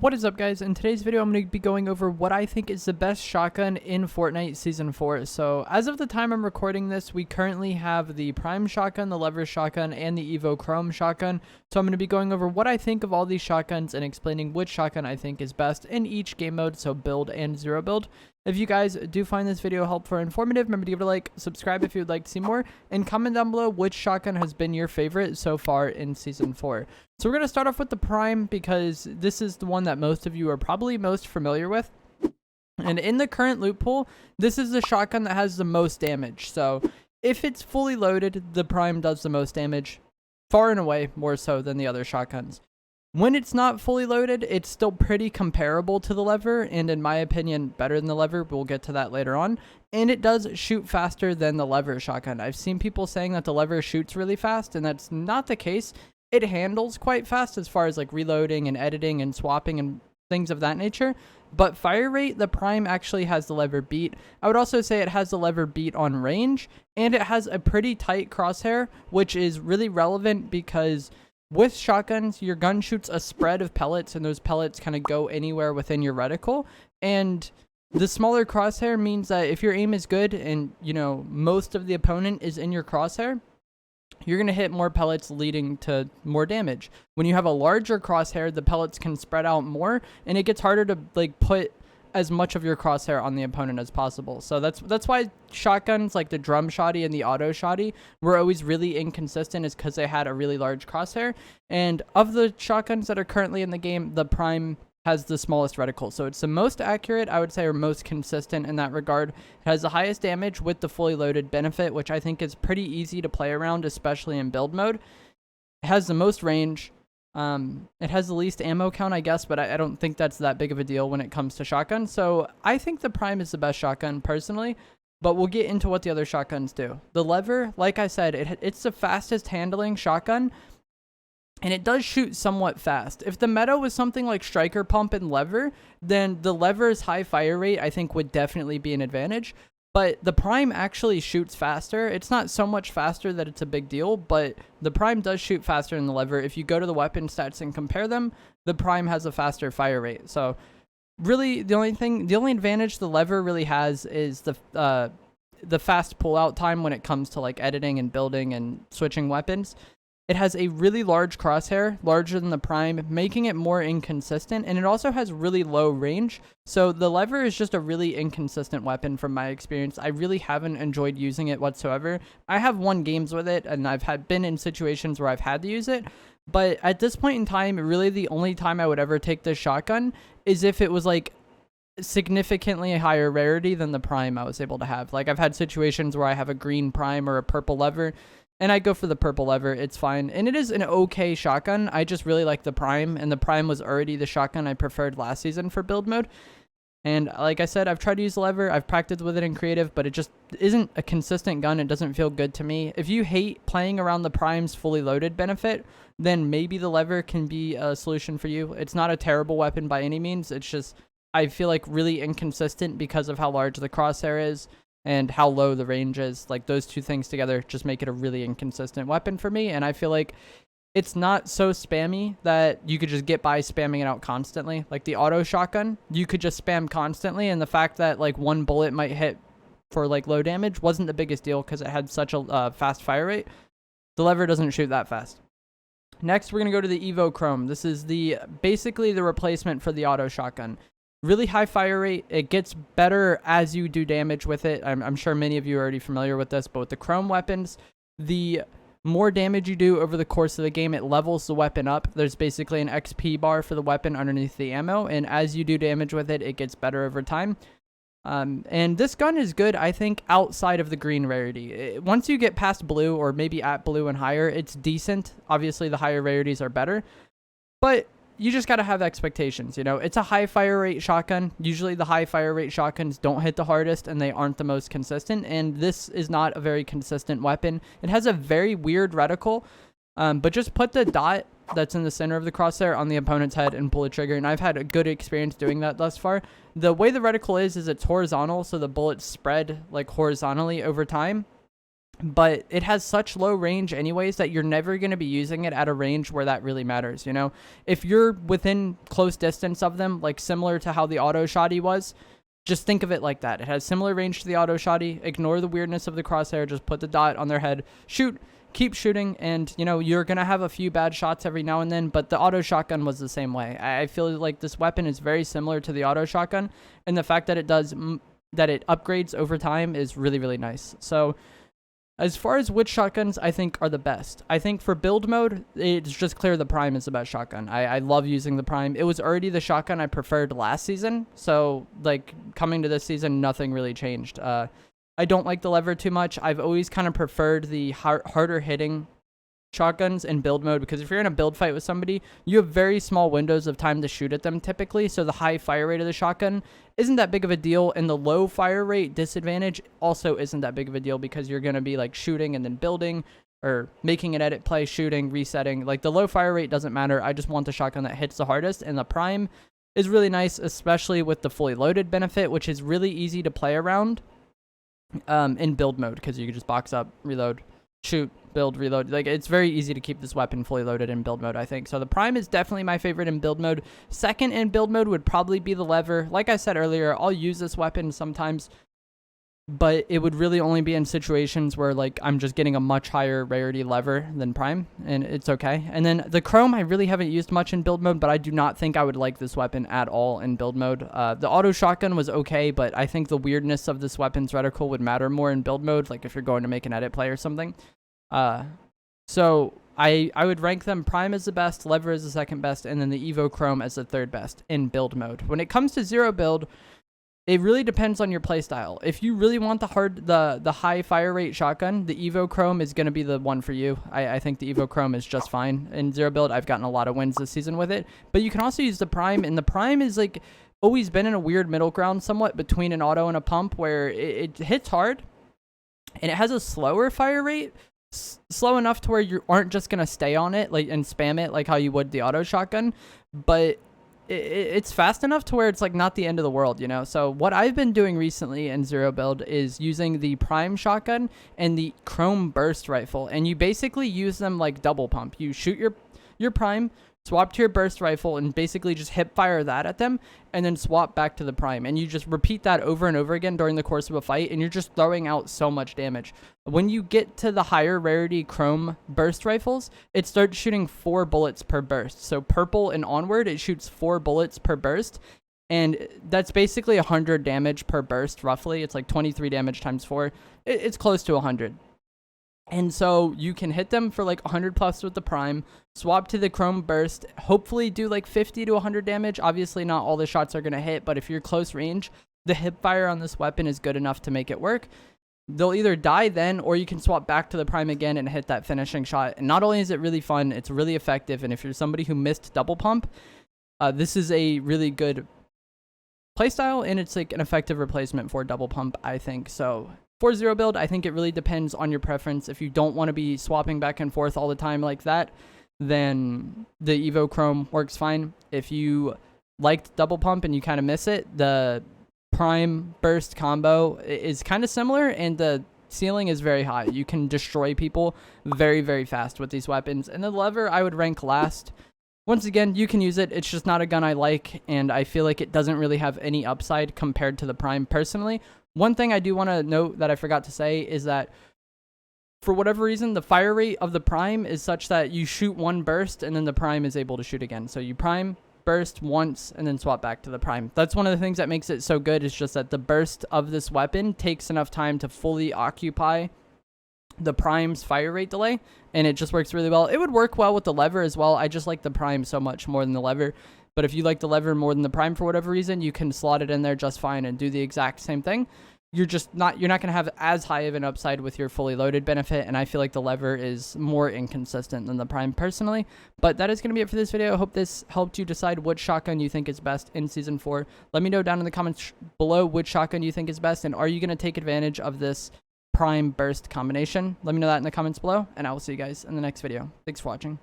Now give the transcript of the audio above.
What is up, guys? In today's video, I'm going to be going over what I think is the best shotgun in Fortnite Season 4. So, as of the time I'm recording this, we currently have the Prime Shotgun, the Lever Shotgun, and the EvoChrome Shotgun. So, I'm going to be going over what I think of all these shotguns and explaining which shotgun I think is best in each game mode, so build and zero build. If you guys do find this video helpful or informative, remember to give it a like, subscribe if you would like to see more, and comment down below which shotgun has been your favorite so far in Season 4. So we're going to start off with the Prime because this is the one that most of you are probably most familiar with. And in the current loot pool, this is the shotgun that has the most damage. So if it's fully loaded, the Prime does the most damage, far and away more so than the other shotguns. When it's not fully loaded, it's still pretty comparable to the Lever, and in my opinion, better than the Lever. We'll get to that later on. And it does shoot faster than the Lever shotgun. I've seen people saying that the Lever shoots really fast, and that's not the case. It handles quite fast as far as like reloading and editing and swapping and things of that nature. But fire rate, the Prime actually has the Lever beat. I would also say it has the Lever beat on range, and it has a pretty tight crosshair, which is really relevant because with shotguns, your gun shoots a spread of pellets, and those pellets kind of go anywhere within your reticle. And the smaller crosshair means that if your aim is good and, you know, most of the opponent is in your crosshair, you're going to hit more pellets, leading to more damage. When you have a larger crosshair, the pellets can spread out more, and it gets harder to like put as much of your crosshair on the opponent as possible. So that's why shotguns like the drum shotty and the auto shotty were always really inconsistent, is because they had a really large crosshair. And of the shotguns that are currently in the game, the Prime has the smallest reticle, so it's the most accurate, I would say, or most consistent in that regard. It has the highest damage with the fully loaded benefit, which I think is pretty easy to play around, especially in build mode. It has the most range. It has the least ammo count, I guess, but I don't think that's that big of a deal when it comes to shotgun. So I think the Prime is the best shotgun personally, but we'll get into what the other shotguns do. The Lever, like I said, it's the fastest handling shotgun, and it does shoot somewhat fast. If the meta was something like Striker Pump and Lever, then the Lever's high fire rate, I think, would definitely be an advantage. But the Prime actually shoots faster. It's not so much faster that it's a big deal, but the Prime does shoot faster than the Lever. If you go to the weapon stats and compare them, the Prime has a faster fire rate. So really, the only advantage the Lever really has is the fast pullout time when it comes to like editing and building and switching weapons. It has a really large crosshair, larger than the Prime, making it more inconsistent, and it also has really low range. So the Lever is just a really inconsistent weapon from my experience. I really haven't enjoyed using it whatsoever. I have won games with it, and I've been in situations where I've had to use it, but at this point in time, really the only time I would ever take this shotgun is if it was like significantly higher rarity than the Prime I was able to have. Like, I've had situations where I have a green Prime or a purple Lever, and I go for the purple Lever. It's fine. And it is an okay shotgun. I just really like the Prime, and the Prime was already the shotgun I preferred last season for build mode. And like I said, I've tried to use the Lever. I've practiced with it in creative, but it just isn't a consistent gun. It doesn't feel good to me. If you hate playing around the Prime's fully loaded benefit, then maybe the Lever can be a solution for you. It's not a terrible weapon by any means. It's just, I feel like, really inconsistent because of how large the crosshair is and how low the range is. Like, those two things together just make it a really inconsistent weapon for me, and I feel like it's not so spammy that you could just get by spamming it out constantly. Like the auto shotgun, you could just spam constantly, and the fact that like one bullet might hit for like low damage wasn't the biggest deal because it had such a fast fire rate. The Lever doesn't shoot that fast. Next, we're going to go to the Evo Chrome. This is basically the replacement for the auto shotgun. Really high fire rate. It gets better as you do damage with it. I'm sure many of you are already familiar with this, but with the Chrome weapons, the more damage you do over the course of the game, it levels the weapon up. There's basically an XP bar for the weapon underneath the ammo, and as you do damage with it, it gets better over time. And this gun is good, I think, outside of the green rarity. Once you get past blue, or maybe at blue and higher, it's decent. Obviously, the higher rarities are better, but you just got to have expectations, you know? It's a high fire rate shotgun. Usually the high fire rate shotguns don't hit the hardest, and they aren't the most consistent, and this is not a very consistent weapon. It has a very weird reticle, but just put the dot that's in the center of the crosshair on the opponent's head and pull the trigger, and I've had a good experience doing that thus far. The way the reticle is it's horizontal, so the bullets spread like horizontally over time. but it has such low range anyways that you're never going to be using it at a range where that really matters, you know? If you're within close distance of them, like similar to how the auto shotty was, just think of it like that. It has similar range to the auto shotty. Ignore the weirdness of the crosshair. Just put the dot on their head, shoot, keep shooting, and, you know, you're going to have a few bad shots every now and then, but the auto shotgun was the same way. I feel like this weapon is very similar to the auto shotgun, and the fact that it upgrades over time is really, really nice. So as far as which shotguns I think are the best, I think for build mode, it's just clear the Prime is the best shotgun. I love using the Prime. It was already the shotgun I preferred last season, so like coming to this season, nothing really changed. I don't like the lever too much. I've always kind of preferred the harder hitting shotguns in build mode, because if you're in a build fight with somebody, you have very small windows of time to shoot at them typically, so the high fire rate of the shotgun isn't that big of a deal, and the low fire rate disadvantage also isn't that big of a deal, because you're going to be like shooting and then building or making an edit play, shooting, resetting. Like the low fire rate doesn't matter. I just want the shotgun that hits the hardest, and the Prime is really nice, especially with the fully loaded benefit, which is really easy to play around in build mode, because you can just box up, reload, shoot, build, reload. Like, it's very easy to keep this weapon fully loaded in build mode, I think. So the Prime is definitely my favorite in build mode. Second in build mode would probably be the lever. Like I said earlier, I'll use this weapon sometimes, but it would really only be in situations where, like, I'm just getting a much higher rarity lever than Prime, and it's okay. And then the Chrome, I really haven't used much in build mode, but I do not think I would like this weapon at all in build mode. The auto shotgun was okay, but I think the weirdness of this weapon's reticle would matter more in build mode, like if you're going to make an edit play or something. So I would rank them Prime as the best, lever as the second best, and then the Evo Chrome as the third best in build mode. When it comes to zero build, it really depends on your playstyle. If you really want the high fire rate shotgun, the Evo Chrome is going to be the one for you. I think the Evo Chrome is just fine in zero build. I've gotten a lot of wins this season with it, but you can also use the Prime, and the Prime is like always been in a weird middle ground somewhat between an auto and a pump, where it hits hard and it has a slower fire rate, slow enough to where you aren't just going to stay on it like and spam it like how you would the auto shotgun, but it's fast enough to where it's like not the end of the world, you know? So what I've been doing recently in zero build is using the Prime shotgun and the Chrome burst rifle, and you basically use them like double pump. You shoot your Prime, swap to your burst rifle, and basically just hip fire that at them, and then swap back to the Prime, and you just repeat that over and over again during the course of a fight, and you're just throwing out so much damage. When you get to the higher rarity Chrome burst rifles, it starts shooting 4 bullets per burst. So purple and onward, it shoots 4 bullets per burst, and that's basically 100 damage per burst roughly. It's like 23 damage times 4. It's close to 100. And so you can hit them for like 100 plus with the Prime, swap to the Chrome burst, hopefully do like 50 to 100 damage. Obviously not all the shots are going to hit, but if you're close range, the hip fire on this weapon is good enough to make it work. They'll either die then, or you can swap back to the Prime again and hit that finishing shot. And not only is it really fun, it's really effective. And if you're somebody who missed double pump, this is a really good playstyle, and it's like an effective replacement for double pump, I think. So for zero build, I think it really depends on your preference. If you don't want to be swapping back and forth all the time like that, then the Evo Chrome works fine. If you liked double pump and you kind of miss it, the Prime burst combo is kind of similar, and the ceiling is very high. You can destroy people very, very fast with these weapons. And the lever, I would rank last. Once again, you can use it. It's just not a gun I like, and I feel like it doesn't really have any upside compared to the Prime personally. One thing I do want to note that I forgot to say is that for whatever reason, the fire rate of the Prime is such that you shoot one burst and then the Prime is able to shoot again. So you Prime, burst once, and then swap back to the Prime. That's one of the things that makes it so good, is just that the burst of this weapon takes enough time to fully occupy the Prime's fire rate delay, and it just works really well. It would work well with the lever as well. I just like the Prime so much more than the lever. But if you like the lever more than the Prime for whatever reason, you can slot it in there just fine and do the exact same thing. You're not going to have as high of an upside with your fully loaded benefit, and I feel like the lever is more inconsistent than the Prime personally. But that is going to be it for this video. I hope this helped you decide which shotgun you think is best in Season 4. Let me know down in the comments below which shotgun you think is best, and are you going to take advantage of this Prime burst combination? Let me know that in the comments below, and I will see you guys in the next video. Thanks for watching.